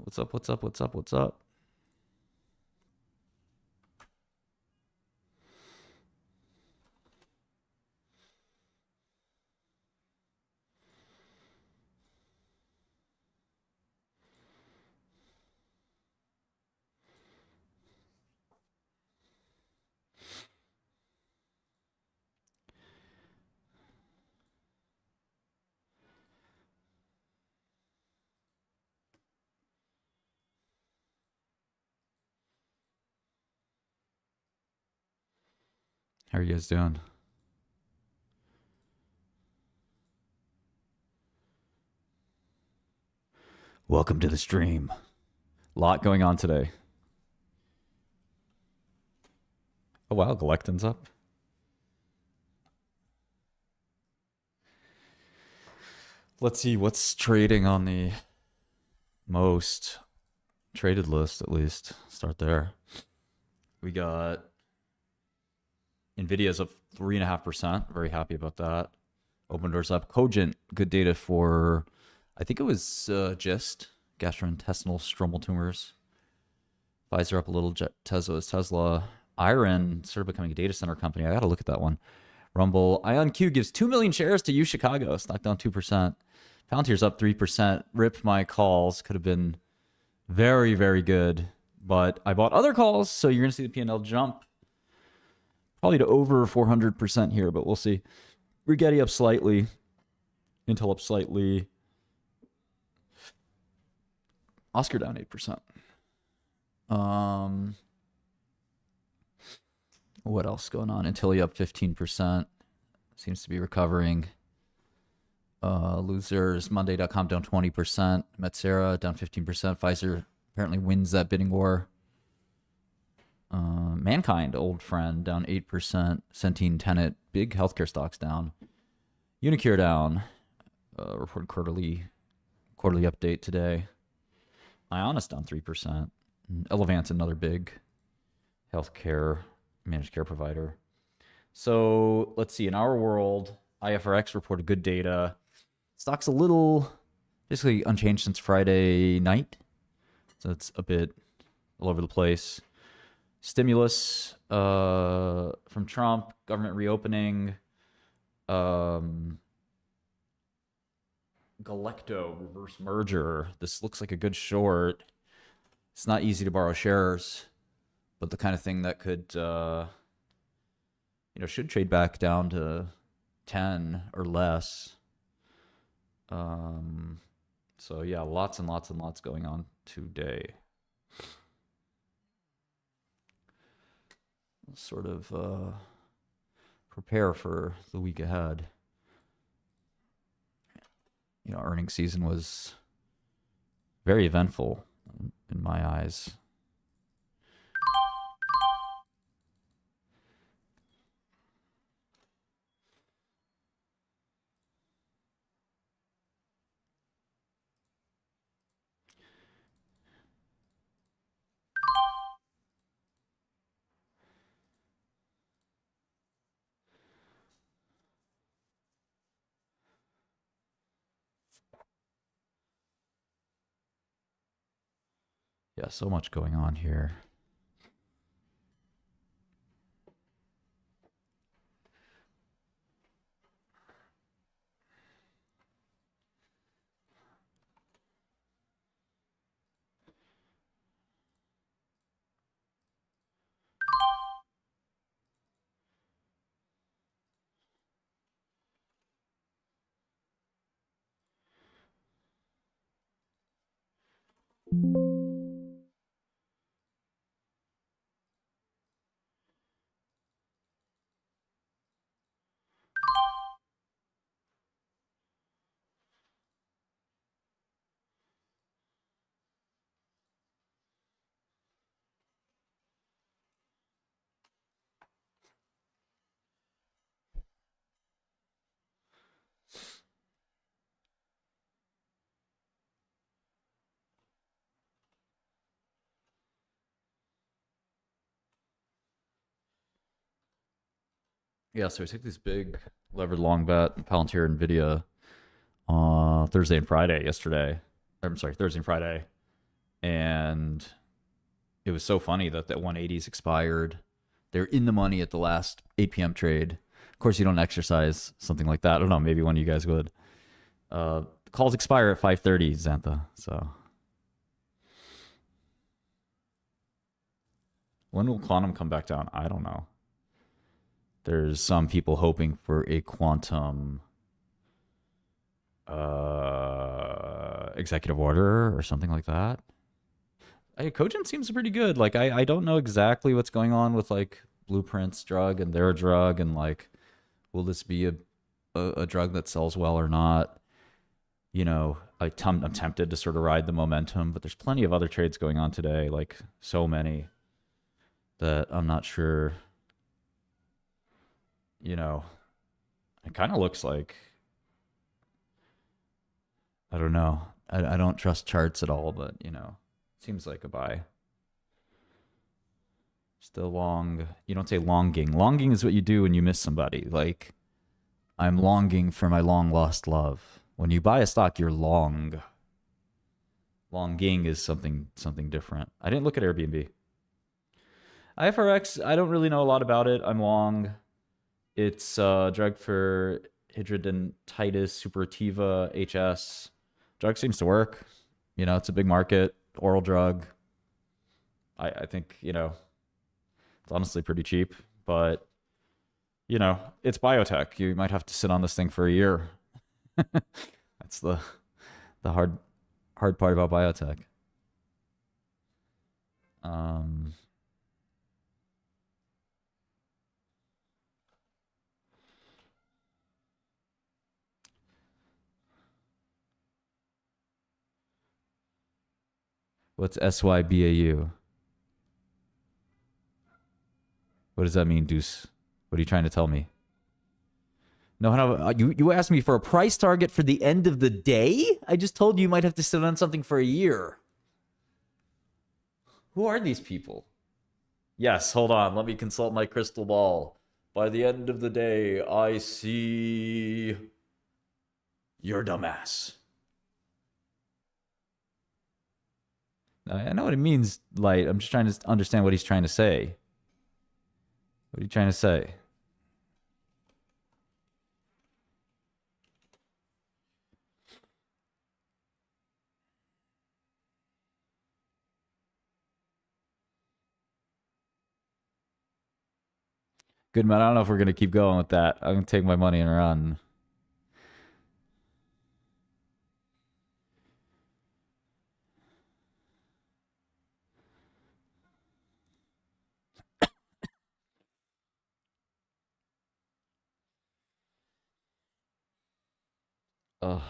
What's up? What's up? What's up? What's up? How are you guys doing? Welcome to the stream. A lot going on today. Oh wow, Galectin's up. Let's see what's trading on the most traded list, at least. Start there. We got Nvidia's up 3.5%. Very happy about that. Opendoor's up. Cogent, good data for, I think it was GIST, gastrointestinal stromal tumors. Pfizer up a little. Tesla. Iron started becoming a data center company. I got to look at that one. Rumble. IonQ gives 2 million shares to U Chicago. Stock down 2%. Palantir's up 3%. Rip my calls. Could have been very, very good. But I bought other calls, so you're going to see the P&L jump. Probably to over 400% here, but we'll see. Rigetti up slightly. Intel up slightly. Oscar down 8%. What else going on? Intelli up 15%. Seems to be recovering. Losers, Monday.com down 20%. Metsera down 15%. Pfizer apparently wins that bidding war. Mankind, old friend, down 8%. Centene, Tenet, big healthcare stocks down. Unicure down. Reported quarterly update today. Ionis down 3%. Elevance, another big healthcare managed care provider. So let's see. In our world, IFRX reported good data. Stock's a little basically unchanged since Friday night. So it's a bit all over the place. Stimulus from Trump, government reopening. Galecto reverse merger. This looks like a good short. It's not easy to borrow shares, but the kind of thing that could, should trade back down to 10 or less. So yeah, lots and lots and lots going on today. Sort of prepare for the week ahead. Earnings season was very eventful in my eyes. Yeah, so much going on here. Yeah, so we took this big levered long bet, Palantir, Nvidia, Thursday and Friday yesterday. I'm sorry, Thursday and Friday. And it was so funny that that 180's expired. They're in the money at the last 8 p.m. trade. Of course, you don't exercise something like that. I don't know. Maybe one of you guys would. Calls expire at 5:30, Xantha. So when will quantum come back down? I don't know. There's some people hoping for a quantum executive order or something like that. Cogent seems pretty good. Like I don't know exactly what's going on with like Blueprint's drug and their drug, and like, will this be a drug that sells well or not? You know, I'm tempted to sort of ride the momentum, but there's plenty of other trades going on today, like so many, that I'm not sure. You know, it kind of looks like, I don't know. I don't trust charts at all, but you know, seems like a buy. Still long. You don't say longing. Longing is what you do when you miss somebody. Like, I'm longing for my long lost love. When you buy a stock, you're long. Longing is something different. I didn't look at Airbnb. IFRX, I don't really know a lot about it. I'm long. It's a drug for hidradenitis suppurativa HS. Drug seems to work. You know, it's a big market, oral drug. I think, you know, it's honestly pretty cheap, but you know, it's biotech. You might have to sit on this thing for a year. That's the hard part about biotech. What's SYBAU? What does that mean, Deuce? What are you trying to tell me? No, you asked me for a price target for the end of the day? I just told you you might have to sit on something for a year. Who are these people? Yes, hold on. Let me consult my crystal ball. By the end of the day, I see your dumbass. I know what it means, Light. I'm just trying to understand what he's trying to say. What are you trying to say? Good man. I don't know if we're gonna keep going with that. I'm gonna take my money and run. Ugh.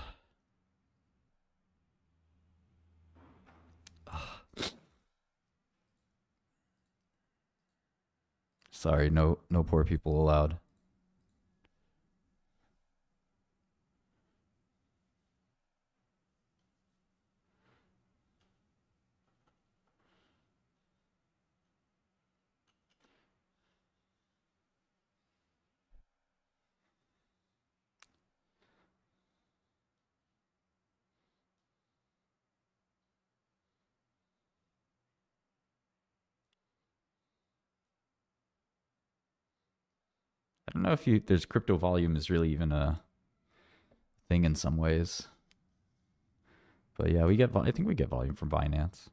Sorry, no poor people allowed. I don't know if there's crypto volume is really even a thing in some ways. But yeah, I think we get volume from Binance.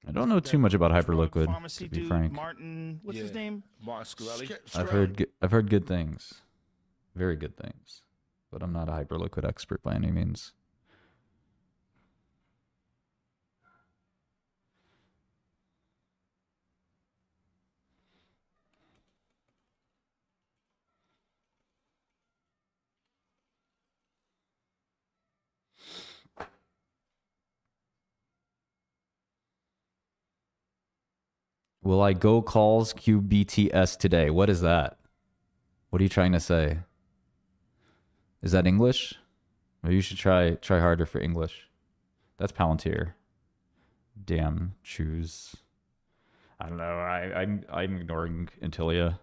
I don't know too much about Hyperliquid, to be frank. Martin, what's his name? Martin Scully. I've heard good things, very good things, but I'm not a Hyperliquid expert by any means. Will I go calls QBTS today? What is that? What are you trying to say? Is that English? Maybe you should try harder for English. That's Palantir. Damn, choose. I don't know. I'm ignoring Antilia.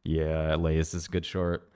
Yeah, Lays is a good short.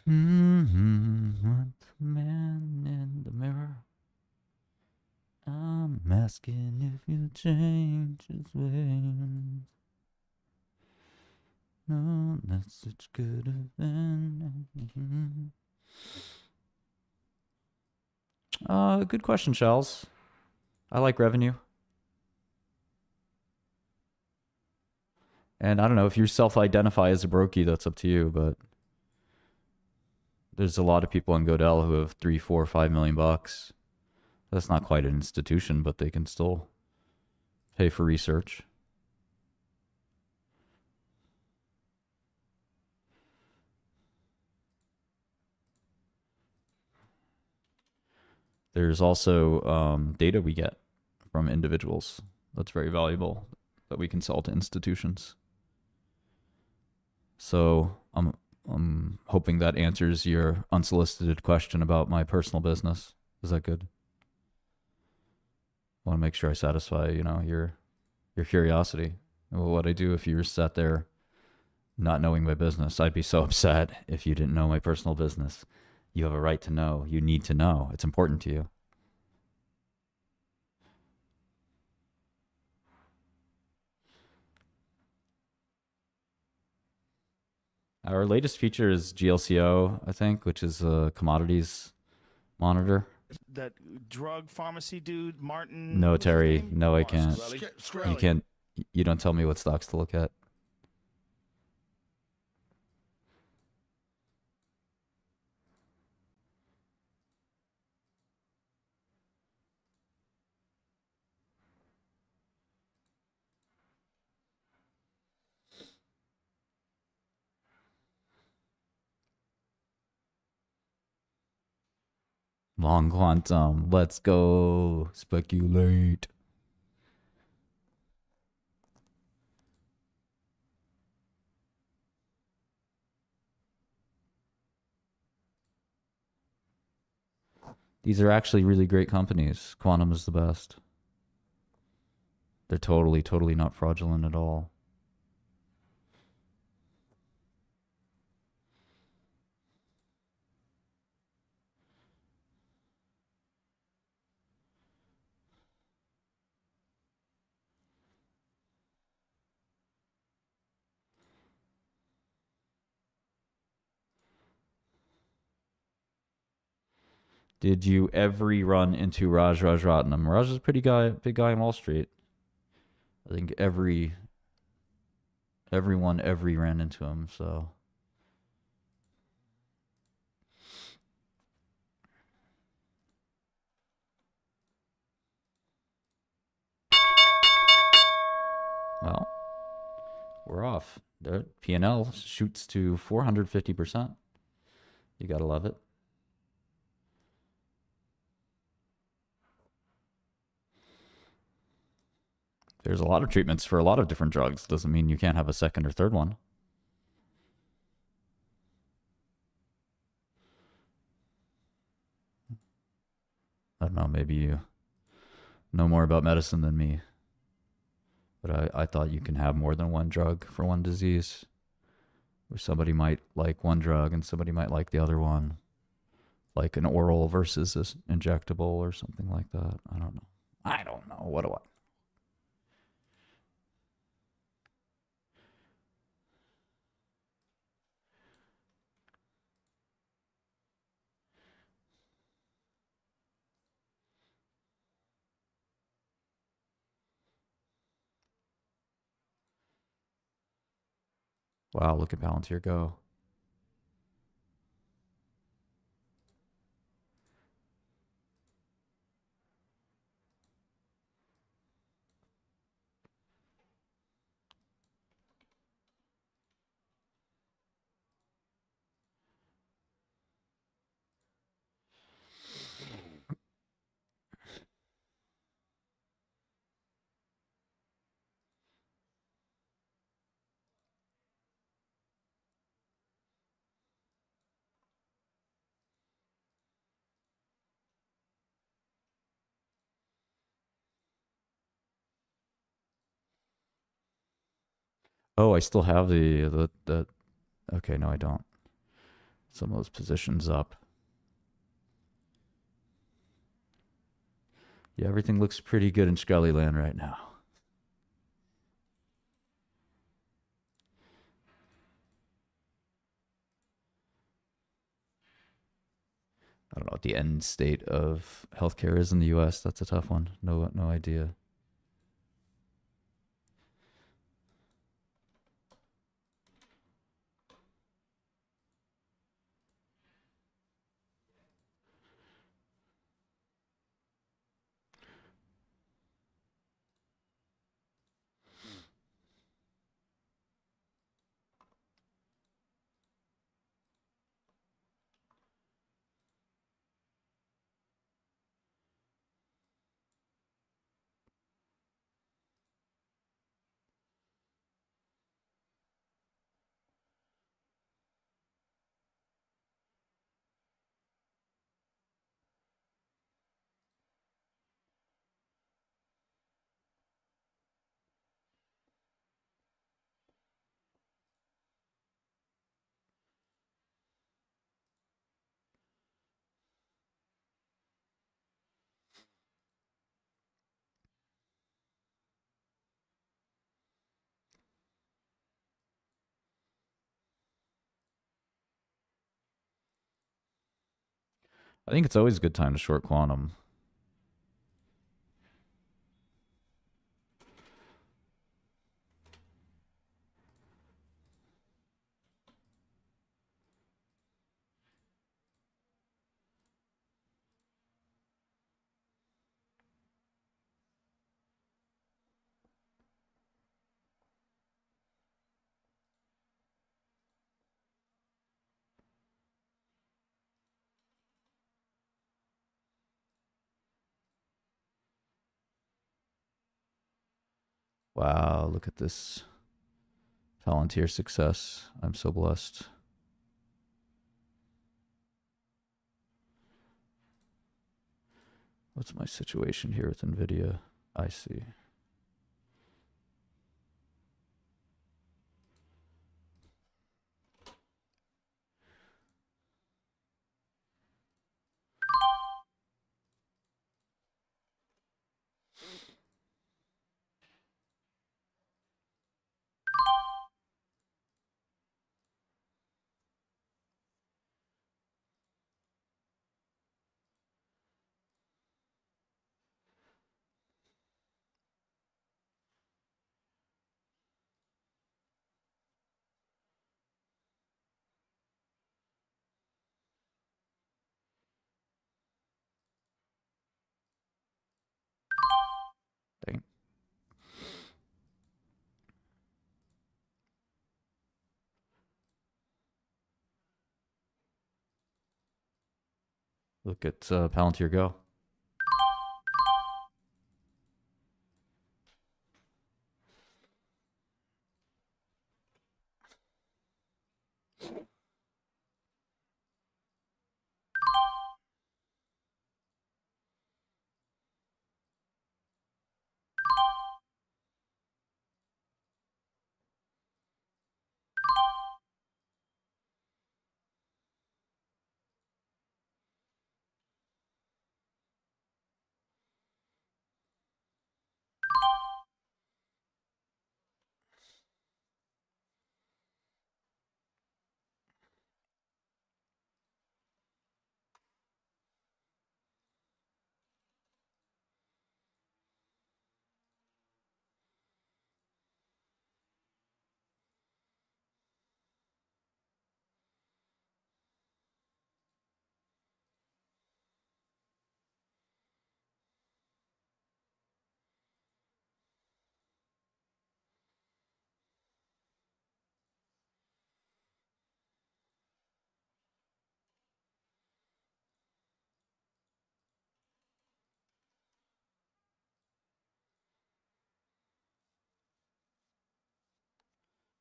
What's the man in the mirror? I'm asking if you change his ways. No message could have been. Good question, Shells. I like revenue. And I don't know if you self-identify as a brokey, that's up to you, but there's a lot of people in Godel who have 3, 4, 5 million bucks. That's not quite an institution, but they can still pay for research. There's also data we get from individuals that's very valuable that we can sell to institutions. So I'm hoping that answers your unsolicited question about my personal business. Is that good? I want to make sure I satisfy, your curiosity. What I do if you were sat there not knowing my business. I'd be so upset if you didn't know my personal business. You have a right to know. You need to know. It's important to you. Our latest feature is GLCO, I think, which is a commodities monitor. That drug pharmacy dude, Martin. No, Terry. No, I can't. Skrelly. You can't. You don't tell me what stocks to look at. Long quantum. Let's go speculate. These are actually really great companies. Quantum is the best. They're totally, totally not fraudulent at all. Did you ever run into Raj Ratnam? Raj is a big guy on Wall Street. I think everyone ran into him, so. Well, we're off. The P&L shoots to 450%. You gotta love it. There's a lot of treatments for a lot of different drugs. Doesn't mean you can't have a second or third one. I don't know, maybe you know more about medicine than me. But I thought you can have more than one drug for one disease. Where somebody might like one drug and somebody might like the other one. Like an oral versus an injectable or something like that. I don't know. What do I? Wow, look at Palantir go. Oh, I still have the. Okay, no, I don't. Some of those positions up. Yeah, everything looks pretty good in Scullyland right now. I don't know what the end state of healthcare is in the U.S. That's a tough one. No idea. I think it's always a good time to short quantum. Wow, look at this Palantir success. I'm so blessed. What's my situation here with NVIDIA? I see. Dang. Look at Palantir go.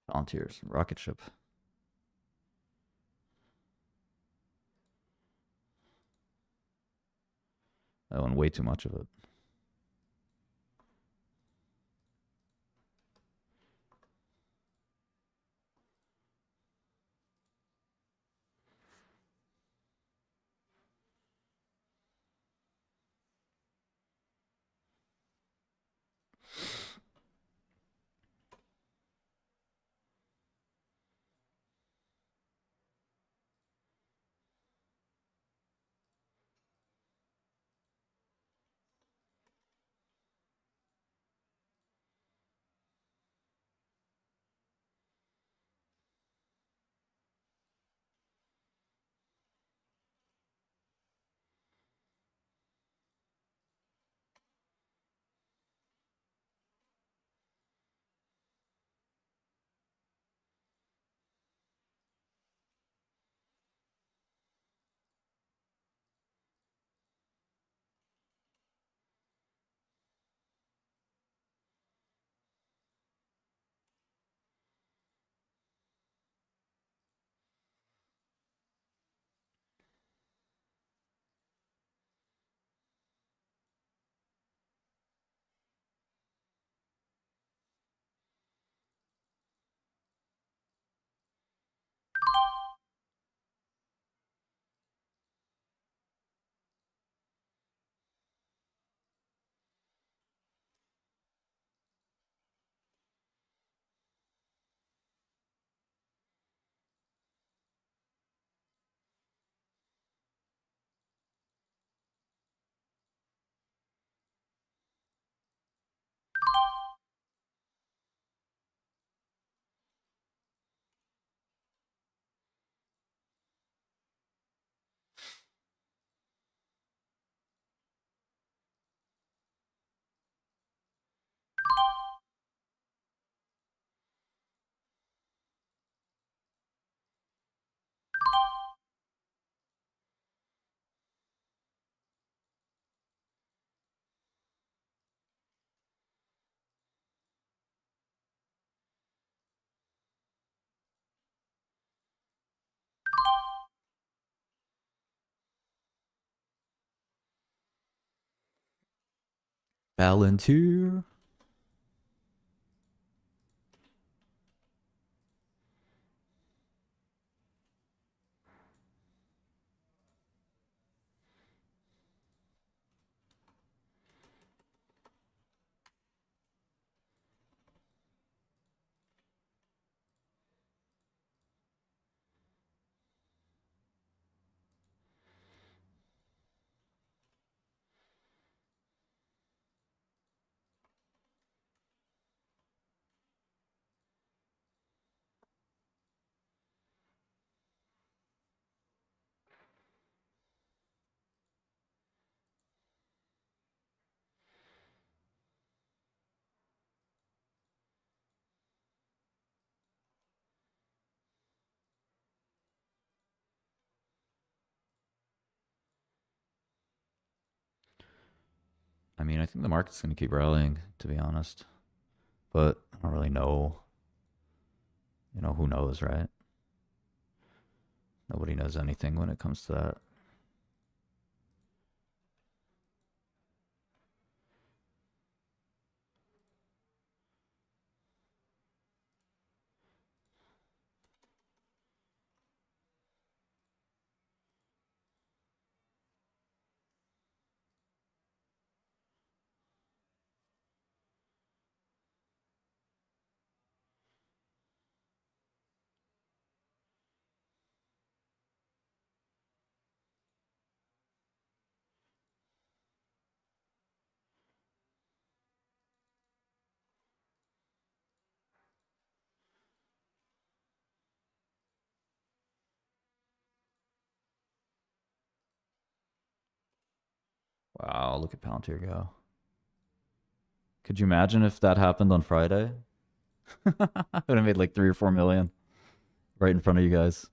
Volunteers, rocket ship. I own way too much of it. Palantir. I mean, I think the market's going to keep rallying, to be honest. But I don't really know. You know, who knows, right? Nobody knows anything when it comes to that. Wow, look at Palantir go. Could you imagine if that happened on Friday? Would have made like 3 or 4 million right in front of you guys.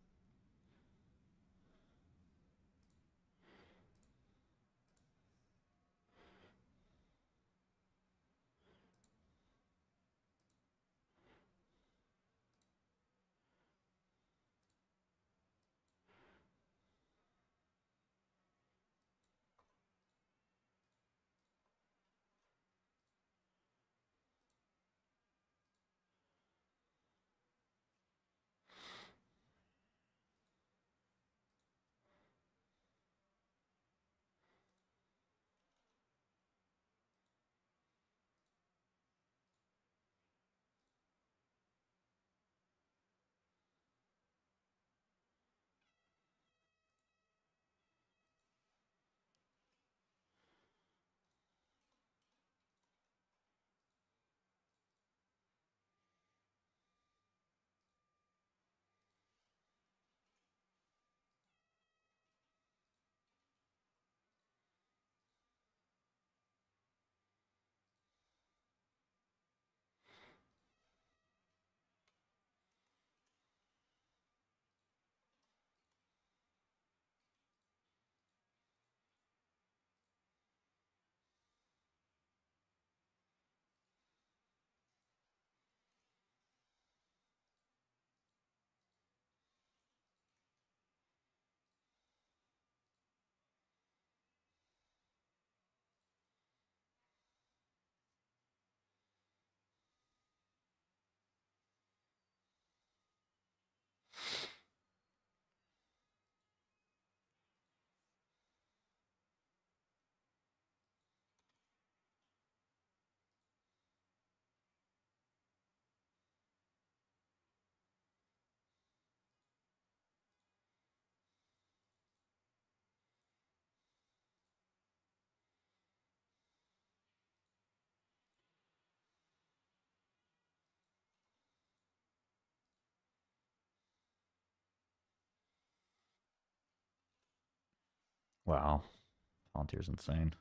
Wow. Palantir's insane.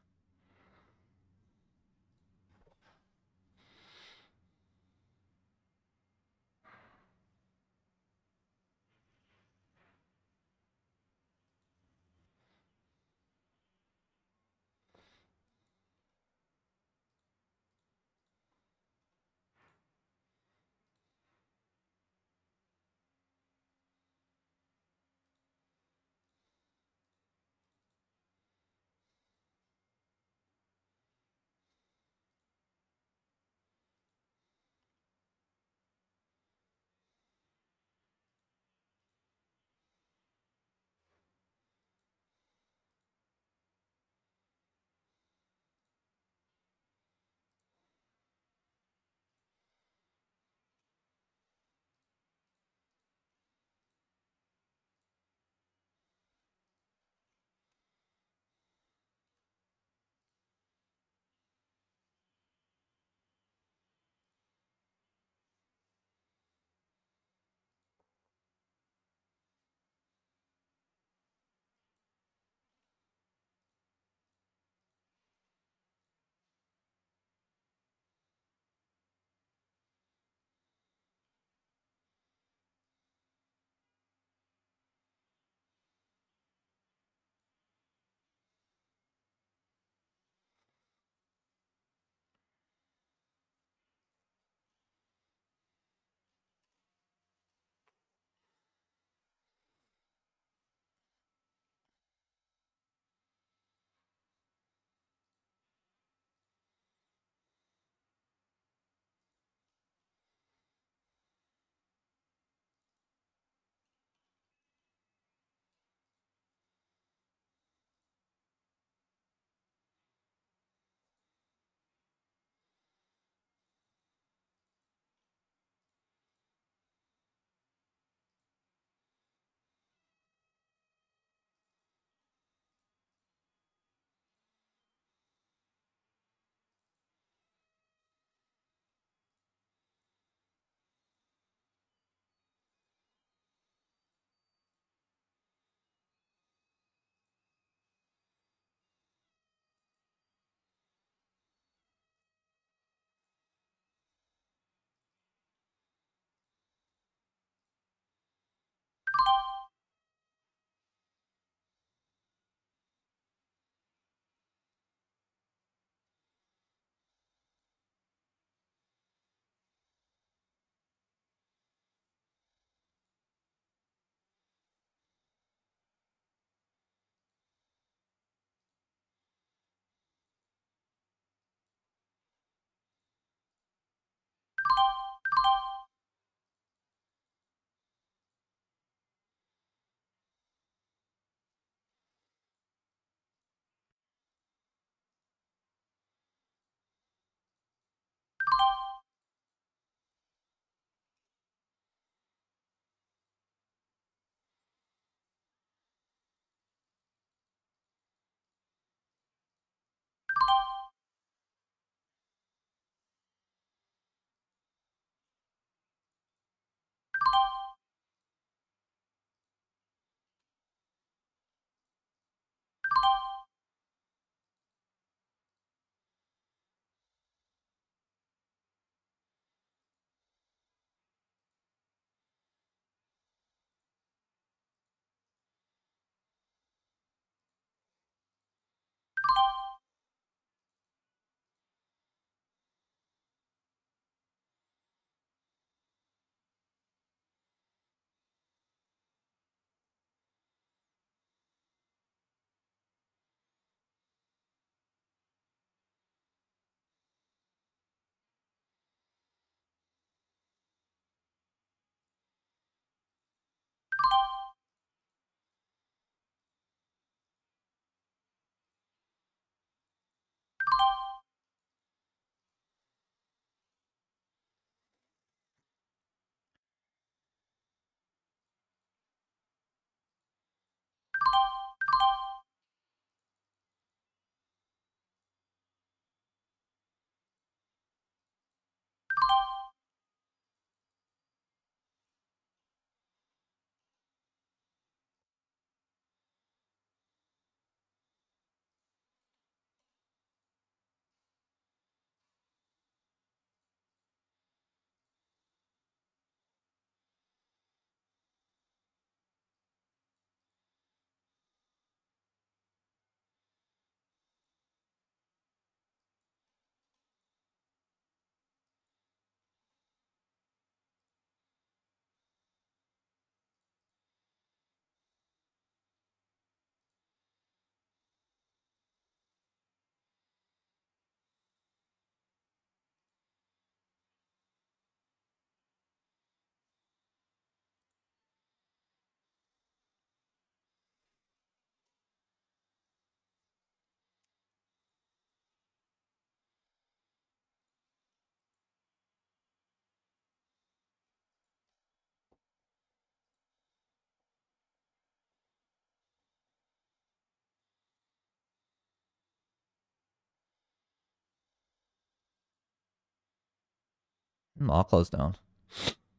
I'll close down.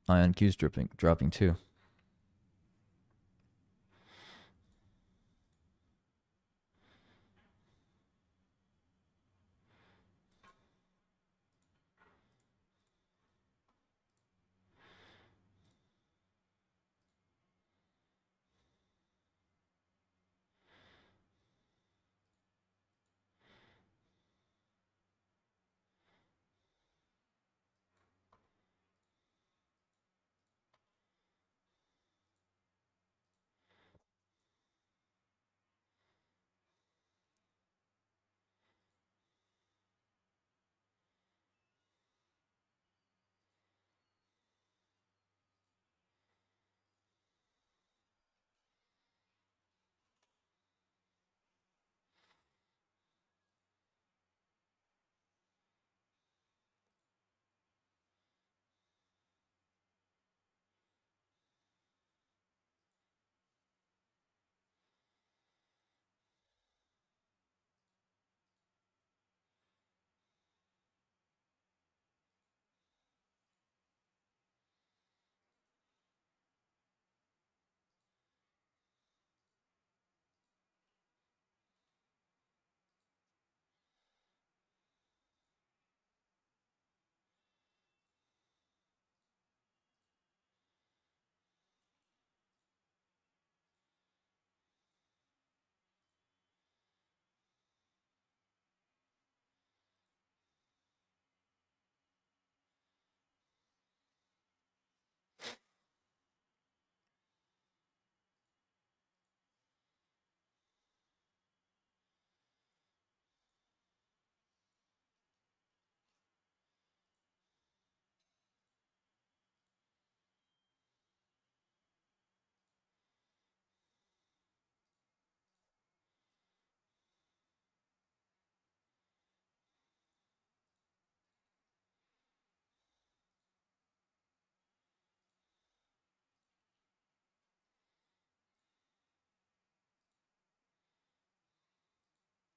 IonQ's dropping too.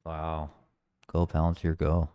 Wow. Go Palantir, go.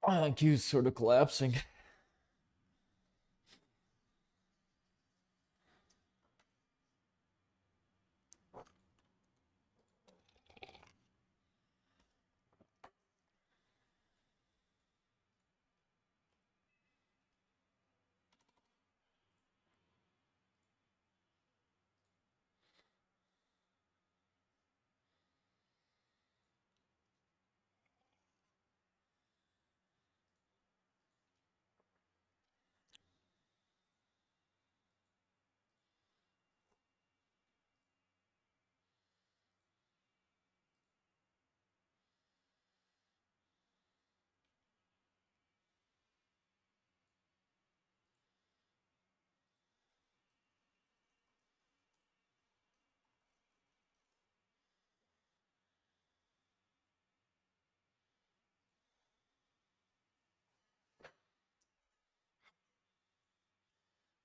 IonQ's sort of collapsing.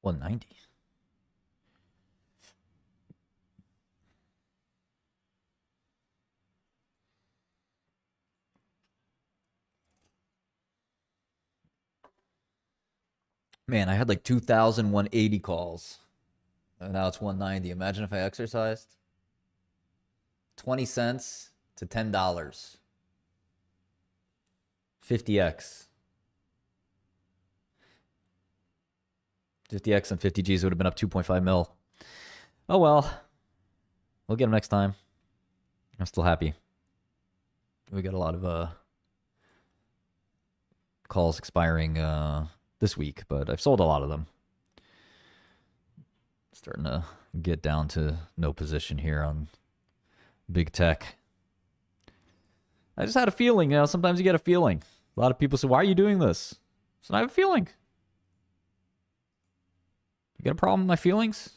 $190. Man, I had like 2,180 calls. And now it's 190. Imagine if I exercised. 20 cents to $10. 50x. 50x and 50 Gs would have been up 2.5 mil. Oh well. We'll get them next time. I'm still happy. We got a lot of calls expiring this week, but I've sold a lot of them. Starting to get down to no position here on big tech. I just had a feeling, sometimes you get a feeling. A lot of people say, why are you doing this? So I have a feeling. You got a problem with my feelings?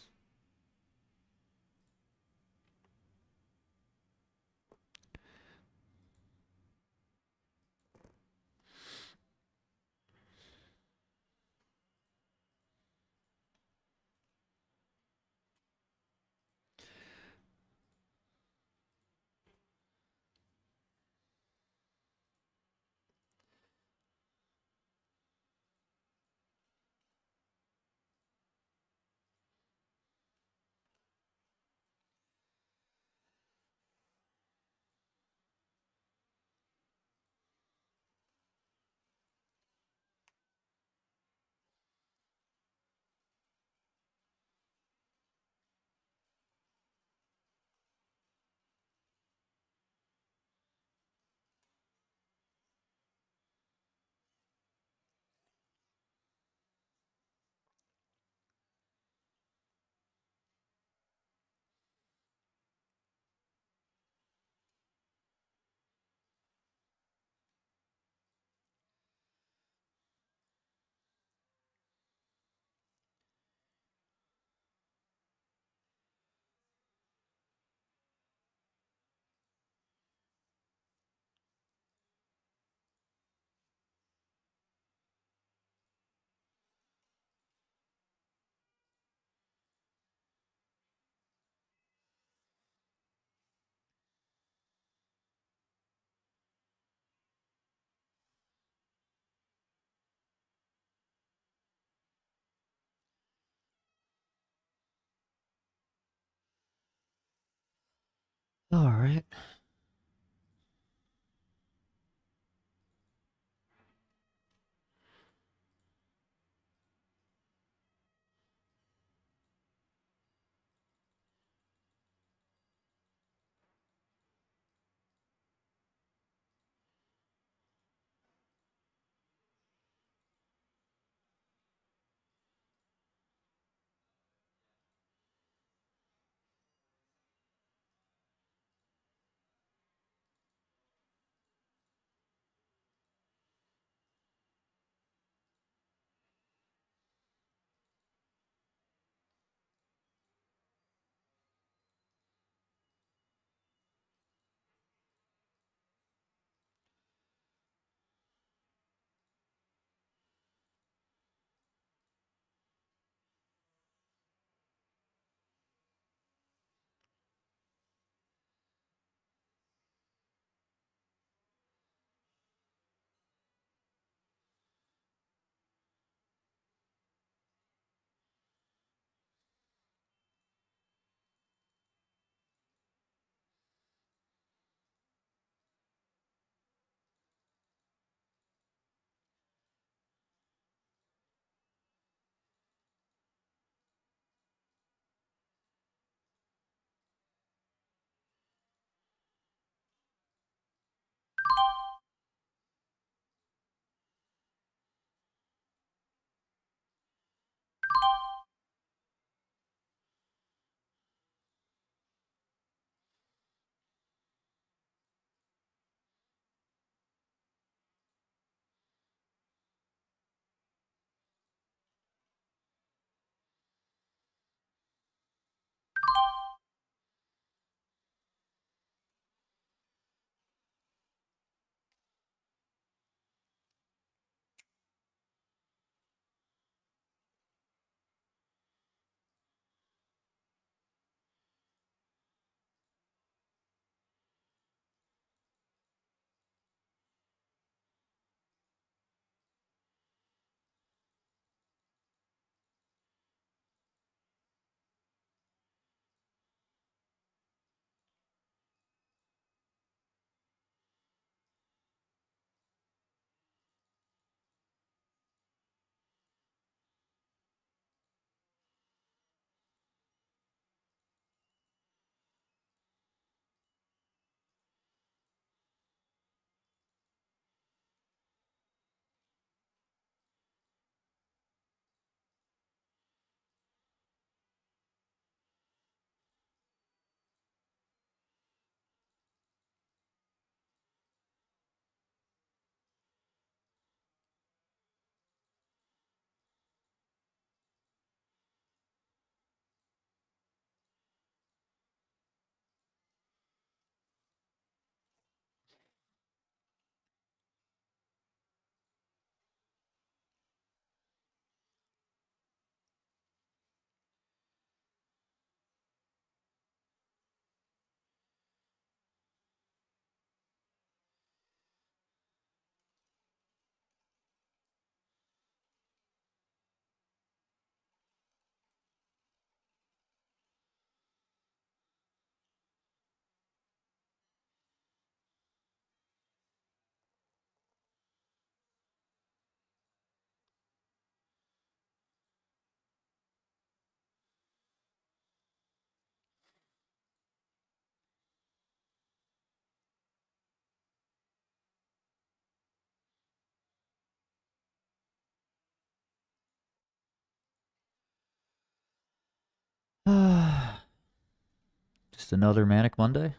All right. Just another Manic Monday?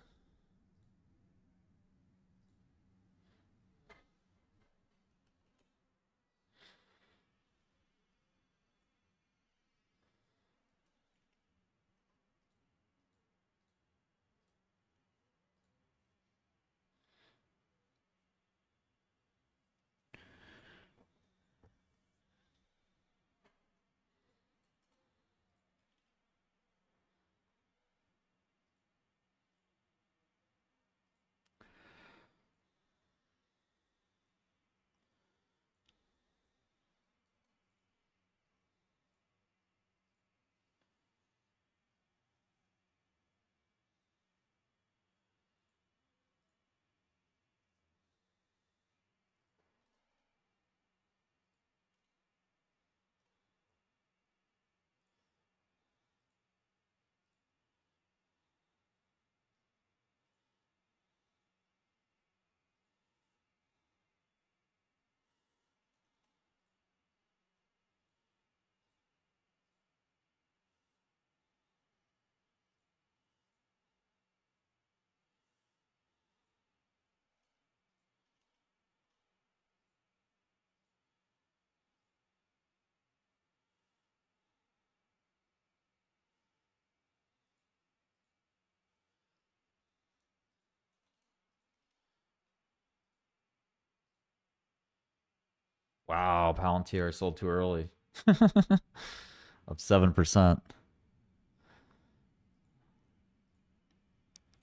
Wow, Palantir sold too early. Up 7%.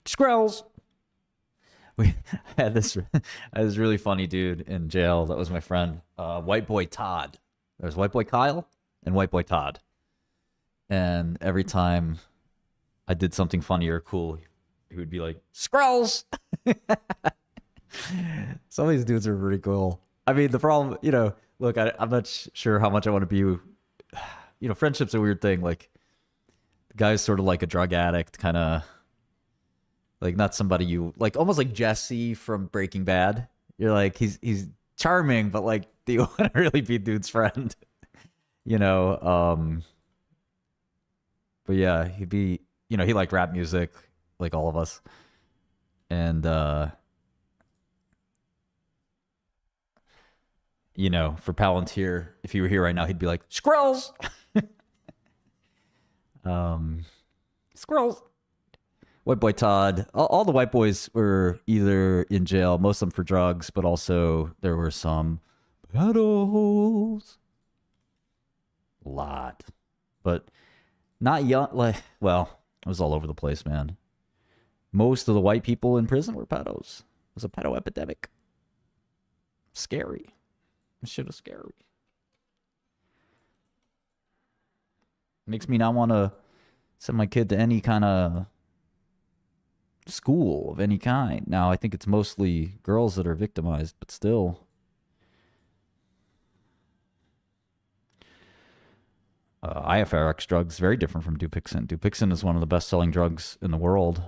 Skrells. We had this really funny dude in jail that was my friend, White Boy Todd. There's White Boy Kyle and White Boy Todd. And every time I did something funny or cool, he would be like, Skrells! Some of these dudes are pretty cool. I mean, the problem, look, I'm not sure how much I want to be, friendship's a weird thing. Like, the guy's sort of like a drug addict, kind of, like, not somebody you, like, almost like Jesse from Breaking Bad. You're like, he's charming, but, like, do you want to really be dude's friend? But yeah, he'd be, he liked rap music, like all of us. And, for Palantir, if he were here right now, he'd be like, Skrells! Skrells! White Boy Todd. All the white boys were either in jail, most of them for drugs, but also there were some pedos. A lot. But not young, it was all over the place, man. Most of the white people in prison were pedos. It was a pedo epidemic. Scary. This shit is scary. Makes me not want to send my kid to any kind of school of any kind. Now, I think it's mostly girls that are victimized, but still. IFRX drugs, very different from Dupixent. Dupixent is one of the best-selling drugs in the world.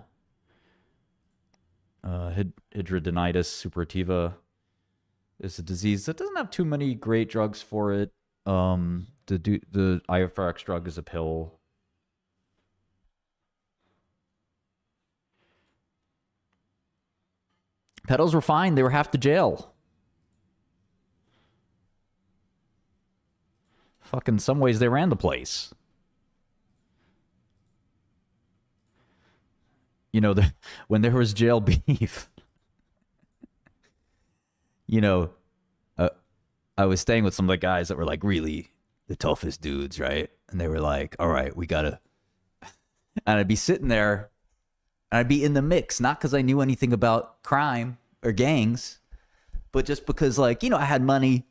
Hidradenitis suppurativa is a disease that doesn't have too many great drugs for it. The IFRX drug is a pill. Pedos were fine. They were half to jail. Fucking some ways they ran the place. When there was jail beef, I was staying with some of the guys that were like really the toughest dudes, right? And they were like, all right, we gotta. And I'd be sitting there and I'd be in the mix, not because I knew anything about crime or gangs, but just because, I had money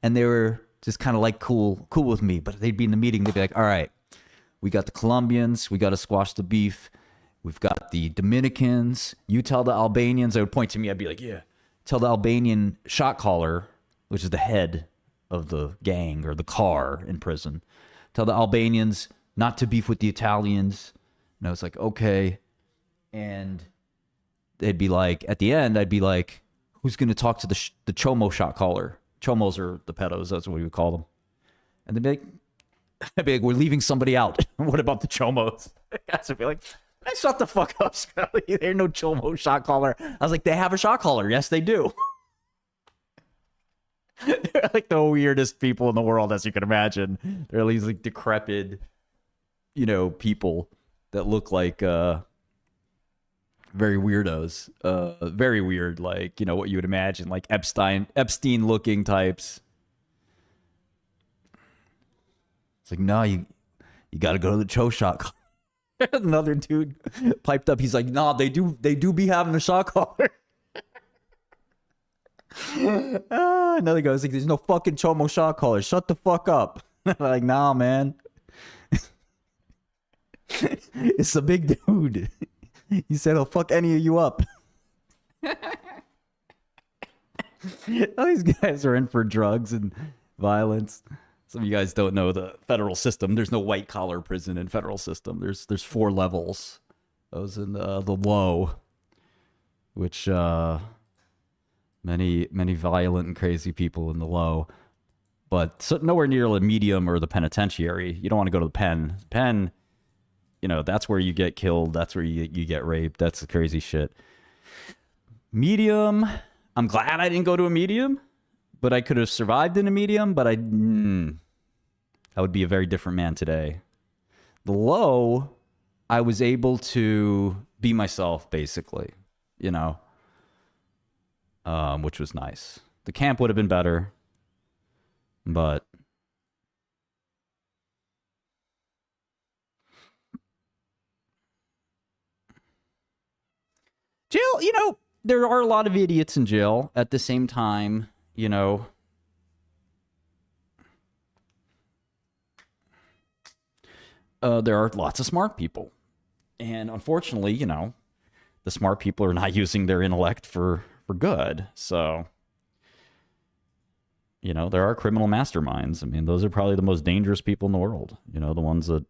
and they were just kind of like cool with me. But they'd be in the meeting, they'd be like, all right, we got the Colombians, we got to squash the beef. We've got the Dominicans. You tell the Albanians. They would point to me. I'd be like, yeah. Tell the Albanian shot caller, which is the head of the gang or the car in prison. Tell the Albanians not to beef with the Italians. And I was like, okay. And they'd be like, at the end, I'd be like, who's going to talk to the Chomo shot caller? Chomos are the pedos. That's what we would call them. And they'd be like, we're leaving somebody out. What about the Chomos? Guys would be like, Shut the fuck up, Scully. There's no Chomo shot caller. I was like, they have a shot caller. Yes, they do. They're like the weirdest people in the world, as you can imagine. They're these like decrepit, people that look like very weirdos. Very weird, like, what you would imagine, like Epstein looking types. It's like, no, you got to go to the Cho shot. Another dude piped up. He's like, nah, they do be having a shot caller. Another guy's like, there's no fucking Chomo shot caller. Shut the fuck up. Like, nah, man. It's a big dude. He said he'll fuck any of you up. All these guys are in for drugs and violence. Some of you guys don't know the federal system. There's no white collar prison in federal system. There's 4 levels. Those in the low, which many violent and crazy people in the low, but nowhere near the medium or the penitentiary. You don't want to go to the pen. Pen, that's where you get killed. That's where you get raped. That's the crazy shit. Medium. I'm glad I didn't go to a medium, but I could have survived in a medium. But I would be a very different man today. The low, I was able to be myself, basically, which was nice. The camp would have been better, but jail, there are a lot of idiots in jail. At the same time, there are lots of smart people. And unfortunately, the smart people are not using their intellect for good. So, there are criminal masterminds. I mean, those are probably the most dangerous people in the world. The ones that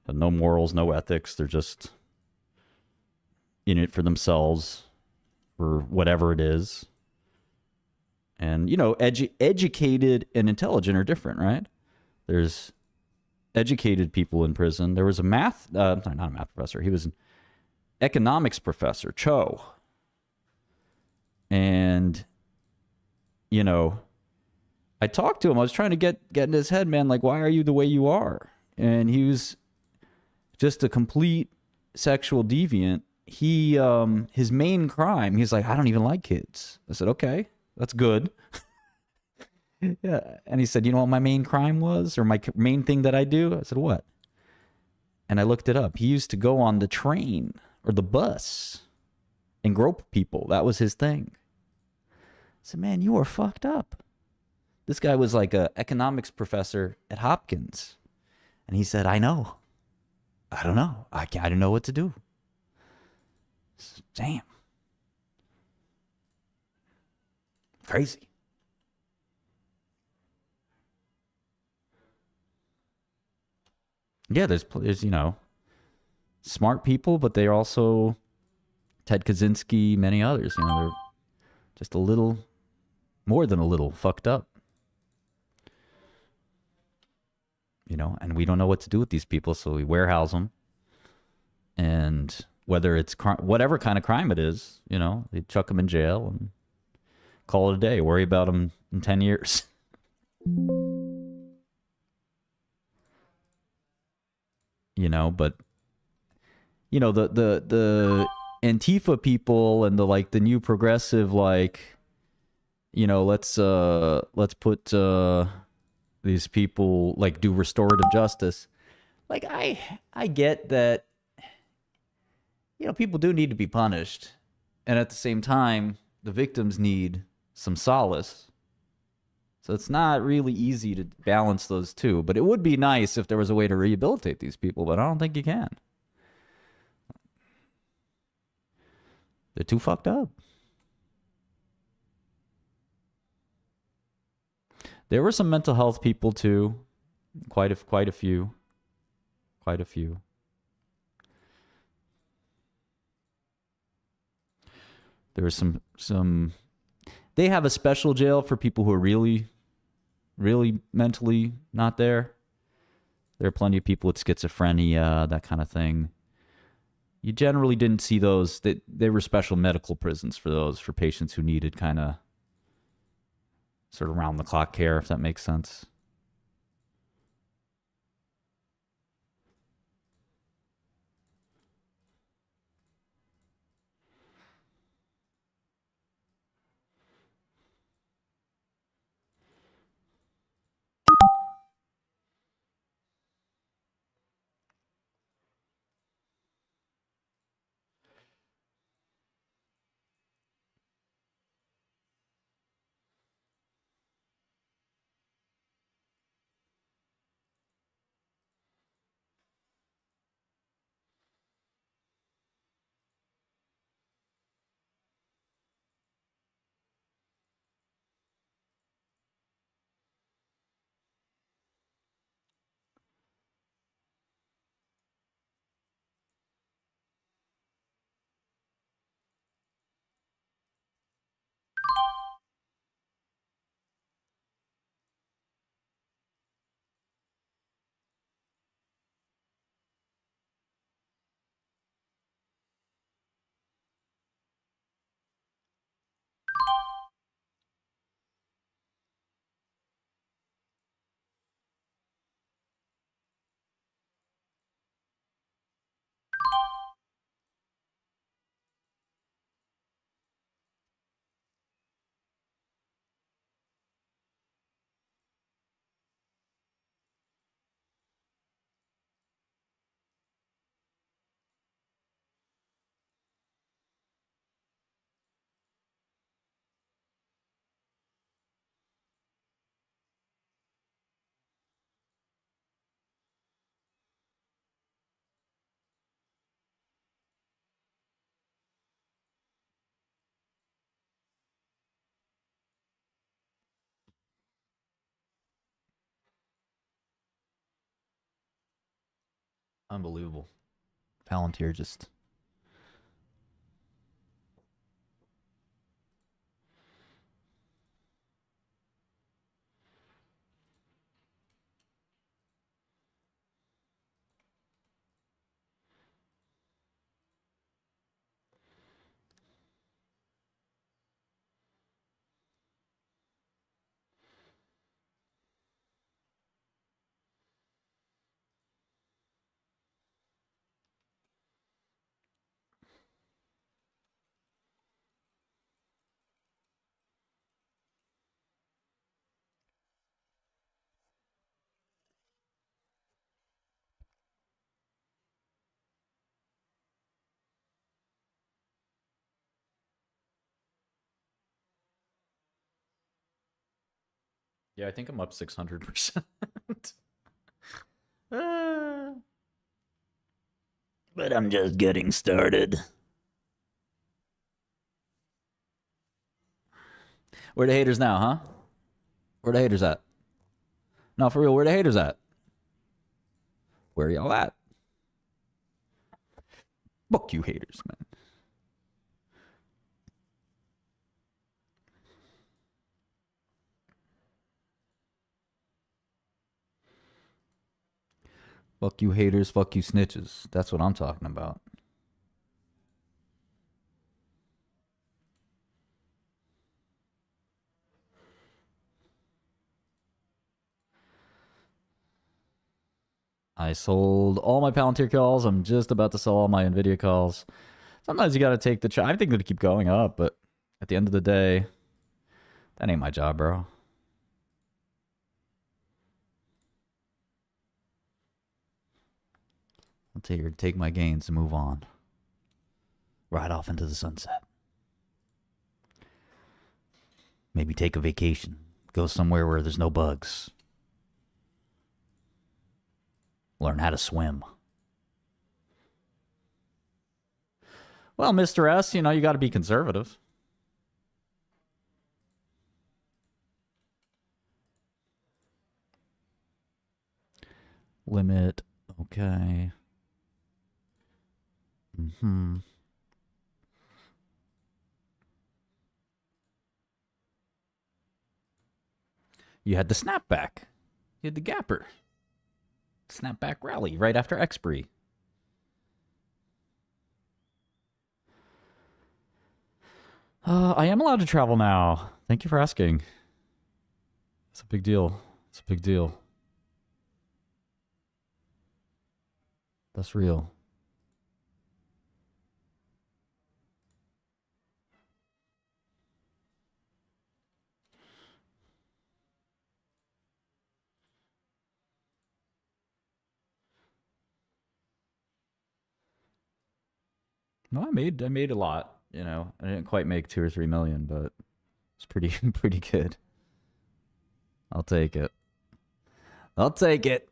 have no morals, no ethics. They're just in it for themselves, for whatever it is. And, educated and intelligent are different, right? There's educated people in prison. There was a not a math professor. He was an economics professor, Cho. And, I talked to him. I was trying to get in his head, man, like, why are you the way you are? And he was just a complete sexual deviant. He, his main crime, he's like, I don't even like kids. I said, okay, that's good. Yeah. And he said, you know what my main crime was, or my main thing that I do? I said, what? And I looked it up. He used to go on the train or the bus and grope people. That was his thing. I said, man, you are fucked up. This guy was like an economics professor at Hopkins. And he said, I know. I don't know. I don't know what to do. Damn. Crazy. Yeah, there's smart people, but they're also Ted Kaczynski, many others. They're just a little, more than a little, fucked up. And we don't know what to do with these people, so we warehouse them. And whether it's whatever kind of crime it is, they chuck them in jail and call it a day. Worry about them in 10 years. But the Antifa people and the new progressive, let's put these people, do restorative justice. I get that, people do need to be punished, and at the same time the victims need some solace. So it's not really easy to balance those two. But it would be nice if there was a way to rehabilitate these people, but I don't think you can. They're too fucked up. There were some mental health people too. Quite a few. There was some they have a special jail for people who are really mentally not there. There are plenty of people with schizophrenia, that kind of thing. You generally didn't see those. They were special medical prisons for those, for patients who needed kind of sort of round the clock care, if that makes sense. Unbelievable. Palantir just. Yeah, I think I'm up 600%. But I'm just getting started. Where the haters now, huh? Where the haters at? No, for real, where the haters at? Where y'all at? Fuck you haters, man. Fuck you haters, fuck you snitches. That's what I'm talking about. I sold all my Palantir calls. I'm just about to sell all my NVIDIA calls. Sometimes you got to take the I think they'll keep going up, but at the end of the day, that ain't my job, bro. I'll take my gains and move on. Ride off into the sunset. Maybe take a vacation. Go somewhere where there's no bugs. Learn how to swim. Well, Mr. S, you got to be conservative. Limit. Okay. You had the snapback. You had the gapper. Snapback rally right after expiry. I am allowed to travel now. Thank you for asking. It's a big deal. It's a big deal. That's real. No, I made a lot. You know, I didn't quite make 2 or 3 million, but it's pretty pretty good. I'll take it. I'll take it.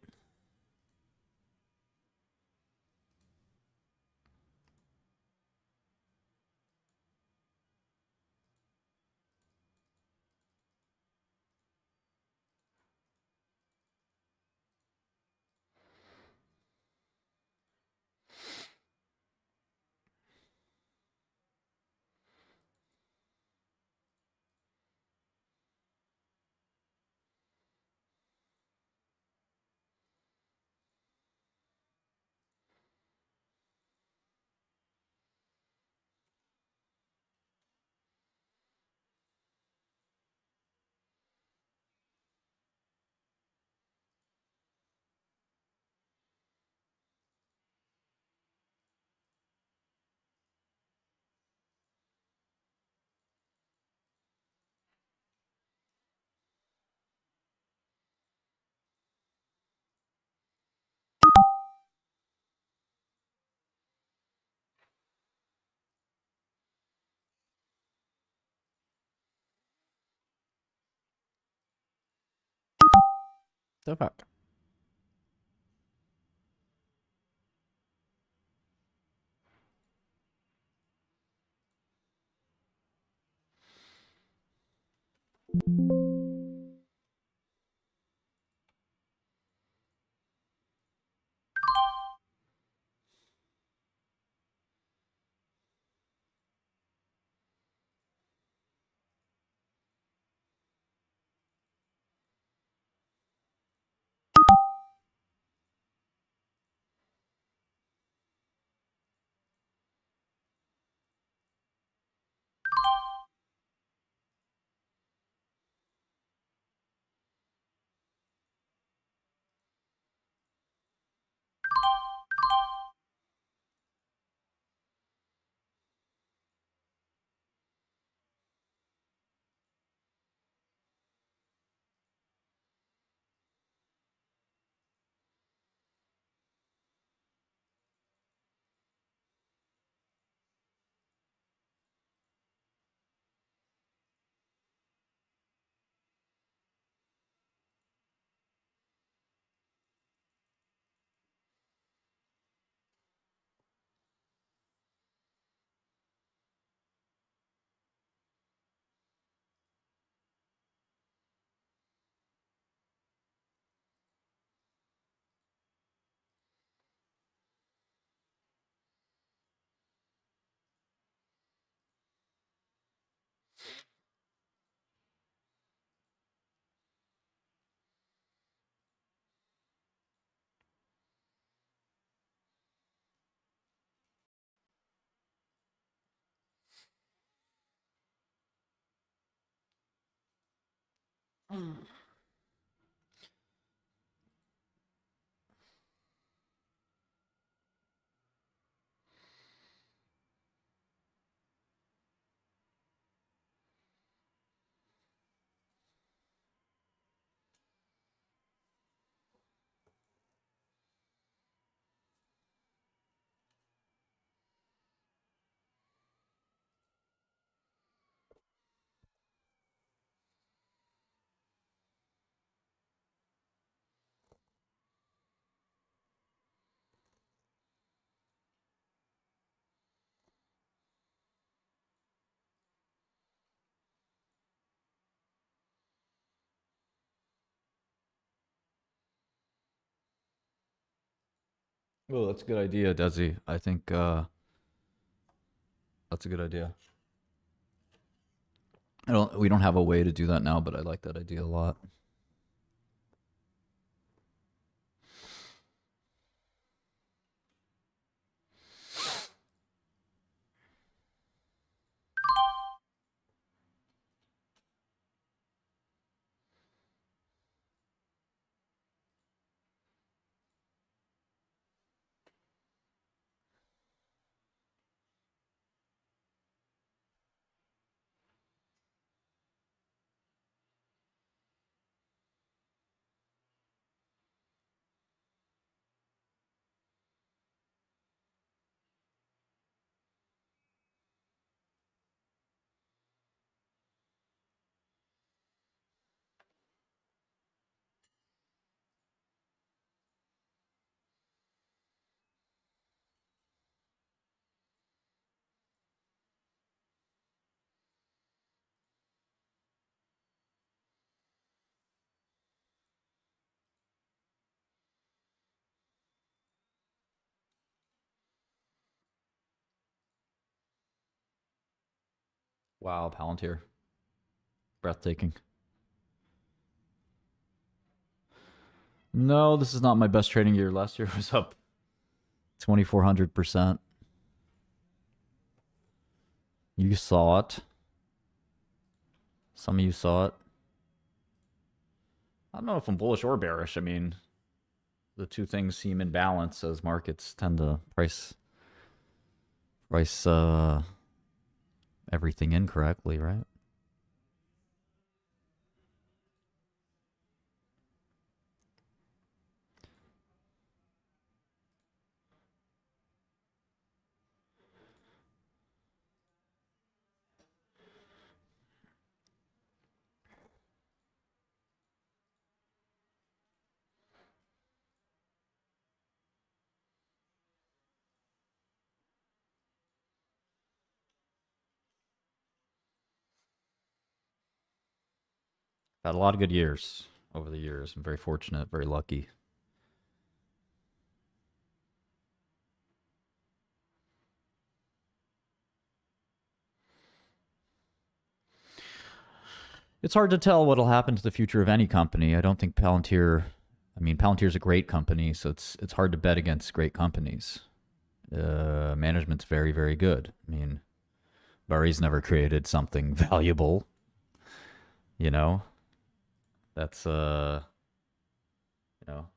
Step back. Oh, that's a good idea, Desi. I think that's a good idea. We don't have a way to do that now, but I like that idea a lot. Wow, Palantir. Breathtaking. No, this is not my best trading year. Last year was up 2,400%. You saw it. Some of you saw it. I don't know if I'm bullish or bearish. I mean, the two things seem in balance as markets tend to price everything incorrectly, right? Had a lot of good years over the years. I'm very fortunate, very lucky. It's hard to tell what'll happen to the future of any company. I don't think Palantir. I mean, Palantir's a great company, so it's hard to bet against great companies. Management's very, very good. I mean, Burry's never created something valuable. You know, that's who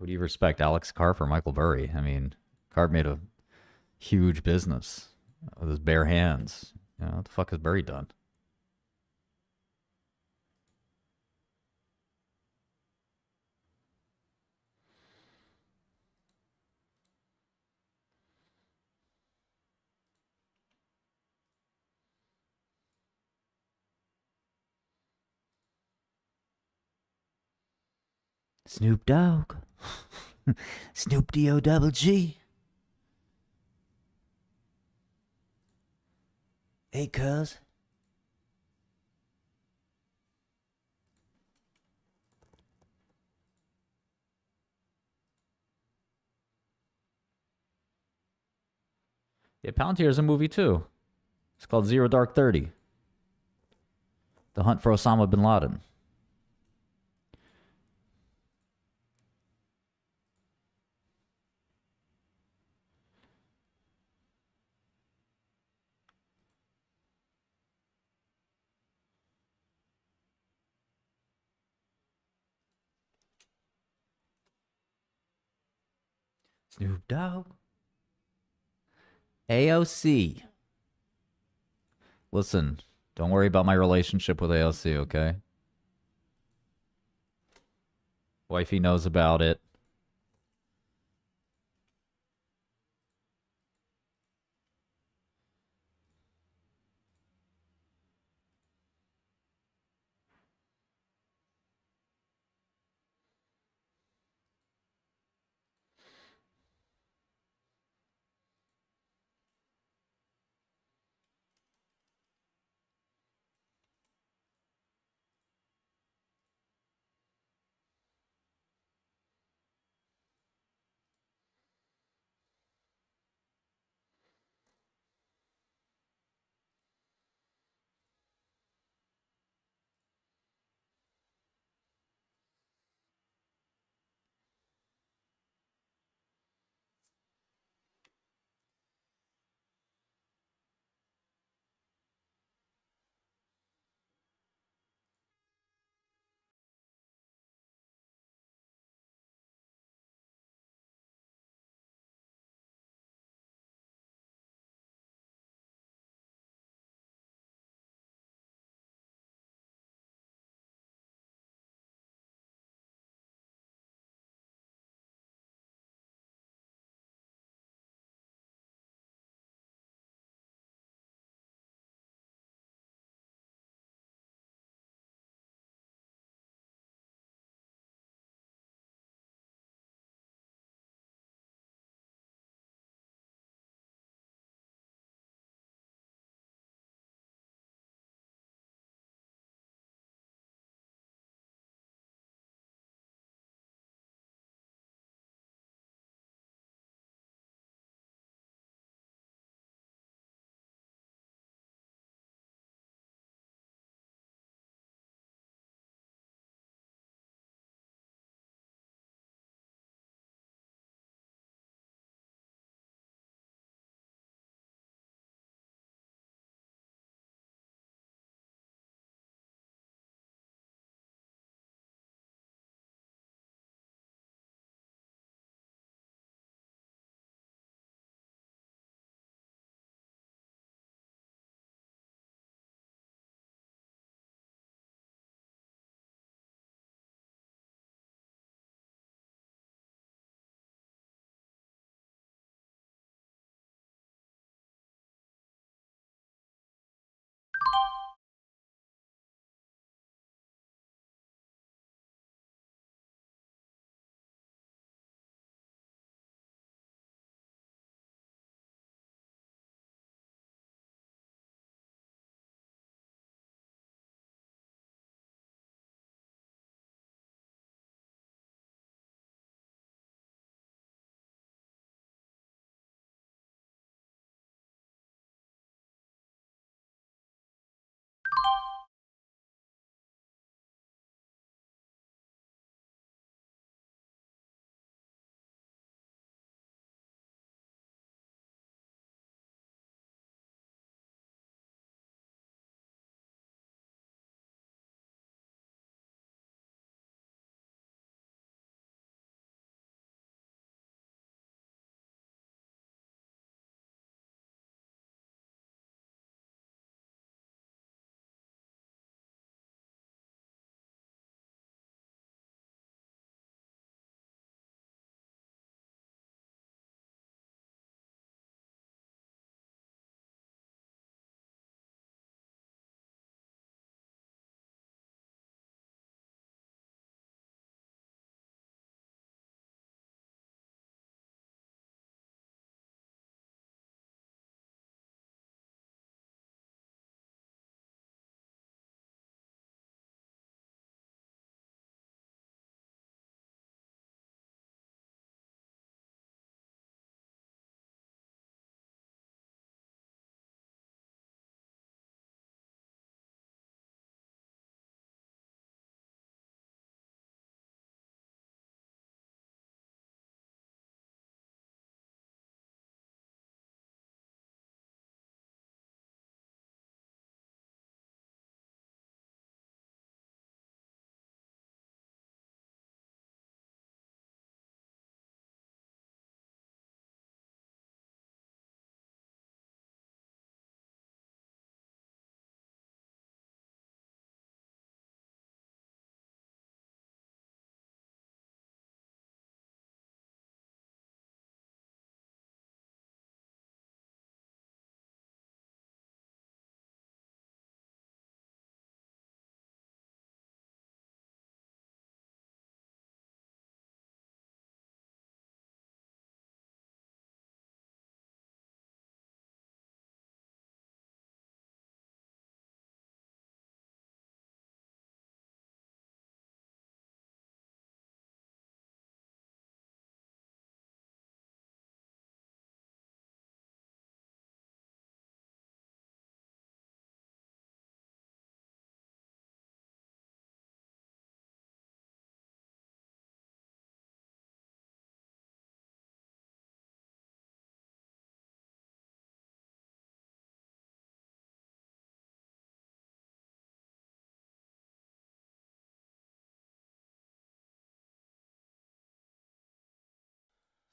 do you respect, Alex Karp or Michael Burry? I mean, Karp made a huge business with his bare hands. What the fuck has Burry done? Snoop Dogg. Snoop D-O-double-G. Hey, cuz. Yeah, Palantir is a movie too. It's called Zero Dark 30. The Hunt for Osama bin Laden. Snoop Dogg. AOC. Listen, don't worry about my relationship with AOC, okay? Wifey knows about it.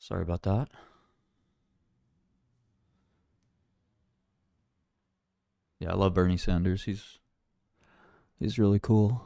Sorry about that. Yeah, I love Bernie Sanders. He's really cool.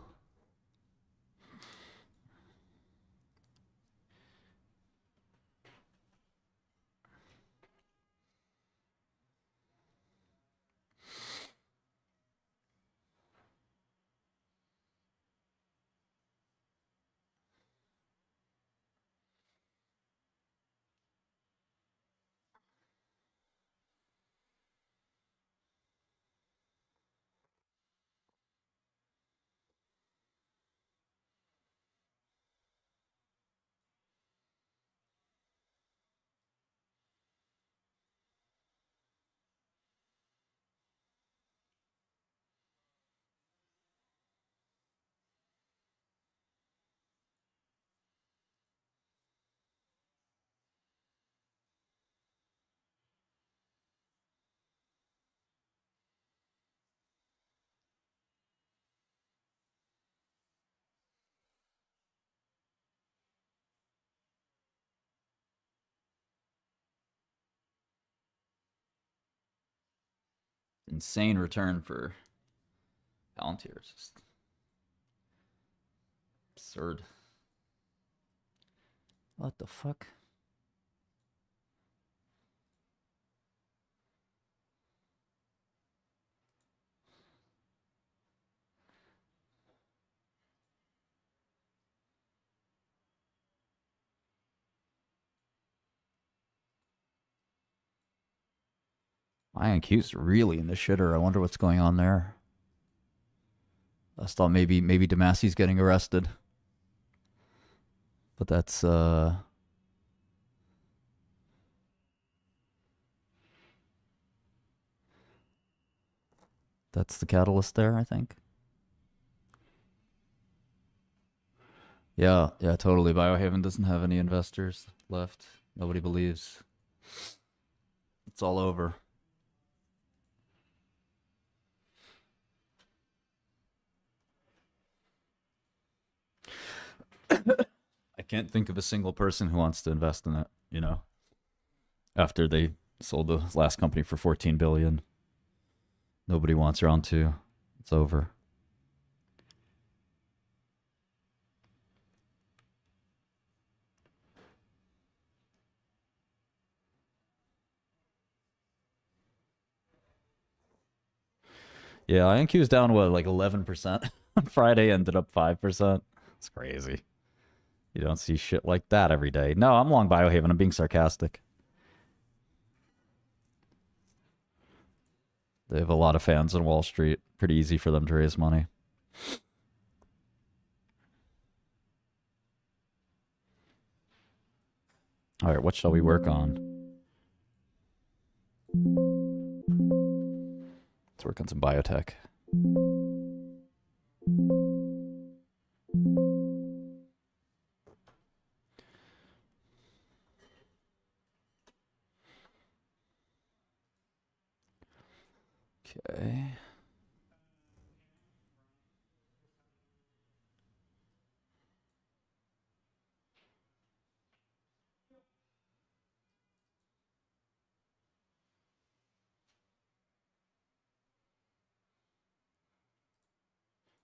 Insane return for Palantir. It's just absurd. What the fuck? IonQ's really in the shitter. I wonder what's going on there. I thought maybe Demassi's getting arrested. But that's the catalyst there, I think. Yeah, totally. Biohaven doesn't have any investors left. Nobody believes. It's all over. I can't think of a single person who wants to invest in it, you know. After they sold the last company for 14 billion. Nobody wants round 2. It's over. Yeah, IonQ is down what, like 11% on Friday, ended up 5%. It's crazy. You don't see shit like that every day. No, I'm long Biohaven. I'm being sarcastic. They have a lot of fans on Wall Street. Pretty easy for them to raise money. All right, what shall we work on? Let's work on some biotech. Okay.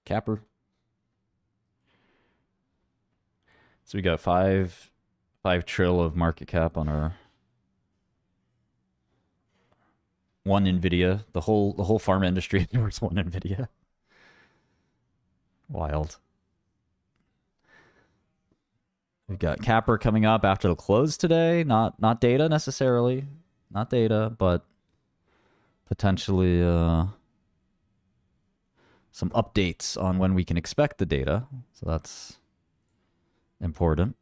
Capper. So we got 5 trill of market cap on our one Nvidia. The whole pharma industry works one Nvidia. Wild. We got Capper coming up after the close today. Not data necessarily. Not data, but potentially some updates on when we can expect the data. So that's important.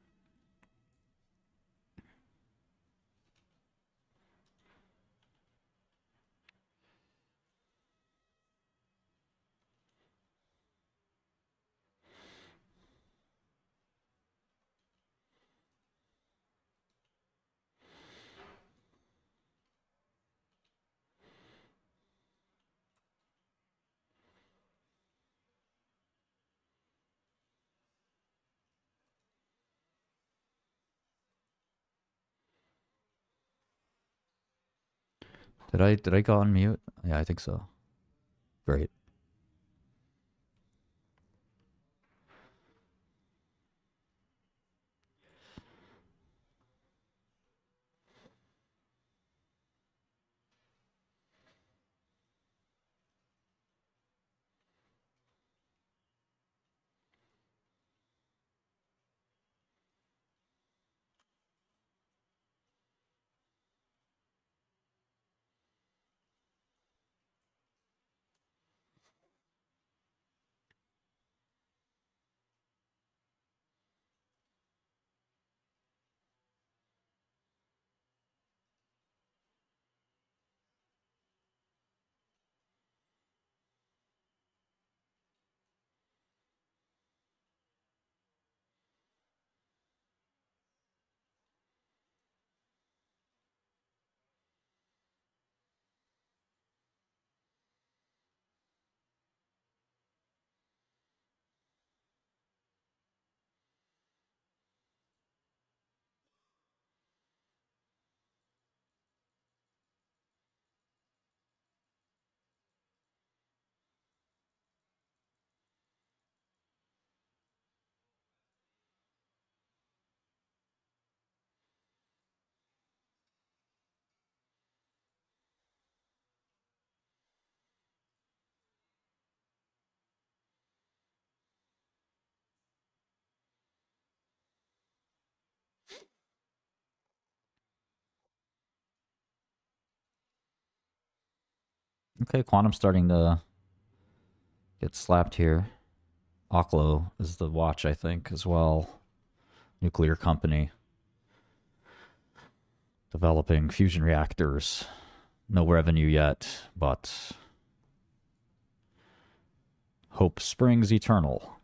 Did I go on mute? Yeah, I think so. Great. Okay, Quantum's starting to get slapped here. Oklo is the watch, I think, as well. Nuclear company. Developing fusion reactors. No revenue yet, but hope springs eternal.